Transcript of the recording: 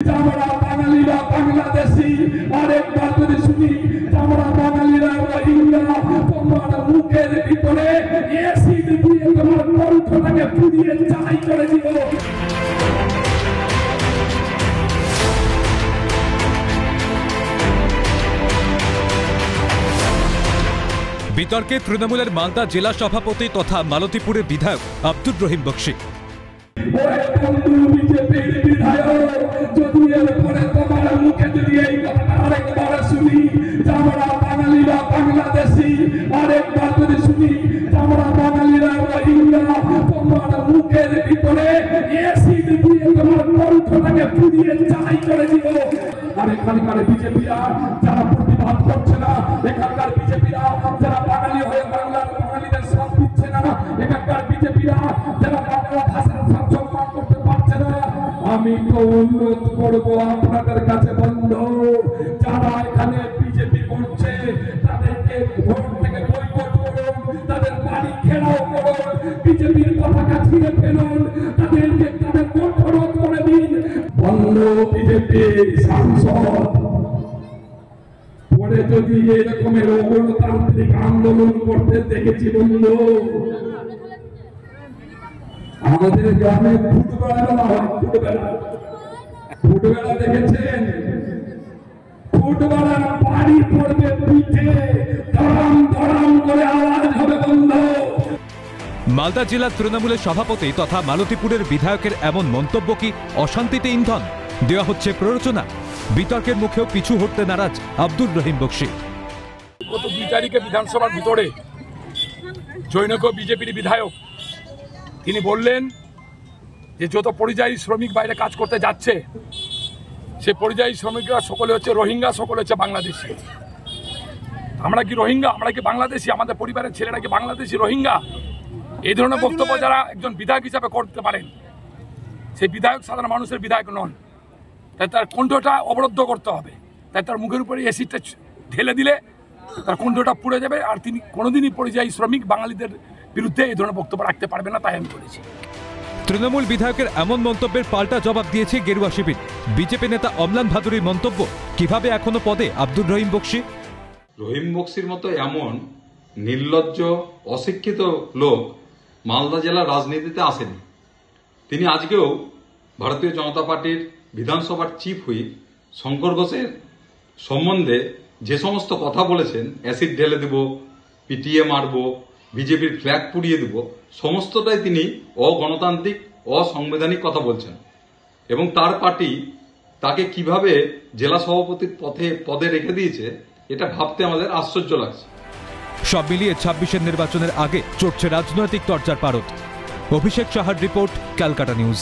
আমরা বাঙালিরা বাংলাদেশি আরেকবার যদি শুনি আমরা বাঙালিরা রোহিঙ্গা তোমার মুখের ভিতরে এসিড দিয়ে তোমার কণ্ঠটাকে পুড়িয়ে চাই করে দিব। বিতর্কে তৃণমূলের মালদা জেলা সভাপতি তথা মালতীপুরের বিধায়ক আব্দুর রহিম বক্সী। যদি এরপরে তোমার মুখে যদি এই কথাটা আরেকবার শুনি আমরা বাঙালিরা বাংলাদেশি আরেকবার যদি শুনি আমরা বাঙালিরা রোহিঙ্গা তোমার মুখের ভিতরে এসিড দিয়ে তোমার কণ্ঠটাকে পুড়িয়ে চাই করে দিব। আর এখানকার বিজেপিরা যারা প্রতিবাদ করছে না, এখানকার বিজেপিরা যারা বাঙালি হয়ে বাঙালিদের সাথ দিচ্ছে না, এখানকার বিজেপিরা যারা বাংলা ভাষার সম্মান করতে পারছে না, আমি তো অনুরোধ করবো আপনাদের কাছে বন্ধু, যারা এখানে বিজেপি করছে তাদেরকে ভোট থেকে বয়কট করুন, তাদের বাড়ি ঘেরাও করুন, বিজেপির পতাকা ছিঁড়ে ফেলুন, তাদেরকে তাদের কণ্ঠরোধ করে দিন। বন্ধু বিজেপির সাংসদ পরে যদি এরকমের গণতান্ত্রিক আন্দোলন করতে দেখেছি বন্ধু, আমাদের গ্রামে ফুটবেলা হয়, ফুটবেলা দেখেছেন? ফুটবেলার বাড়ি পড়বে পিঠে, ধরাম ধরাম করে আওয়াজ হবে বন্ধু। মালদা জেলা তৃণমূলের সভাপতি তথা মালতীপুরের বিধায়কের এমন মন্তব্য কি অশান্তিতে ইন্ধন দেওয়া হচ্ছে প্ররোচনা? বিতর্কের মুখেও পিছু হটতে নারাজ আব্দুর রহিম বক্সী। গত 2 তারিখে বিধানসভার ভিতরে জৈনক বিজেপির বিধায়ক তিনি বললেন যে যত পরিযায়ী শ্রমিক বাইরে কাজ করতে যাচ্ছে সে পরিযায়ী শ্রমিকরা সকলে হচ্ছে রোহিঙ্গা, সকলে হচ্ছে বাংলাদেশি। আমরা কি রোহিঙ্গা? আমরা কি বাংলাদেশি? আমাদের পরিবারের ছেলেরা কি বাংলাদেশি রোহিঙ্গা? এই ধরনের বক্তব্য যারা একজন বিধায়ক হিসাবে করতে পারেন, সেই বিধায়ক সাধারণ মানুষের বিধায়ক নন। তাই তার কণ্ঠটা অবরুদ্ধ করতে হবে। তাই তার মুখের উপরে এসিডটা ঢেলে দিলে তার কণ্ঠটা পুড়ে যাবে, আর তিনি কোনোদিনই পরিযায়ী শ্রমিক বাঙালিদের বিরুদ্ধে এই ধরনের বক্তব্য রাখতে পারবে না, তাই আমি বলেছি। তৃণমূল বিধায়কের এমন মন্তব্যের পাল্টা জবাব দিয়েছে গেরুয়া শিবির। বিজেপি নেতা অমলান ভাদুরীর মন্তব্য, কিভাবে এখনো পদে আব্দুর রহিম বক্সী? রহিম বক্সীর মতো এমন নির্লজ্জ অশিক্ষিত লোক মালদা জেলার রাজনীতিতে আসেনি। তিনি আজকেও ভারতীয় জনতা পার্টির বিধানসভার চিফ হুইপ শঙ্কর ঘোষের সম্বন্ধে যে সমস্ত কথা বলেছেন, অ্যাসিড ঢেলে দেব, পিটিয়ে মারব, বিজেপির ফ্ল্যাগ পুড়িয়ে দেব, সমস্তটাই তিনি অগণতান্ত্রিক অসাংবিধানিক কথা বলছেন। এবং তার পার্টি তাকে কিভাবে জেলা সভাপতির পদে রেখে দিয়েছে, এটা ভাবতে আমাদের আশ্চর্য লাগছে। সব মিলিয়ে 26-এর নির্বাচনের আগে চড়ছে রাজনৈতিক তরজার পারদ। অভিষেক সাহার রিপোর্ট, ক্যালকাটা নিউজ।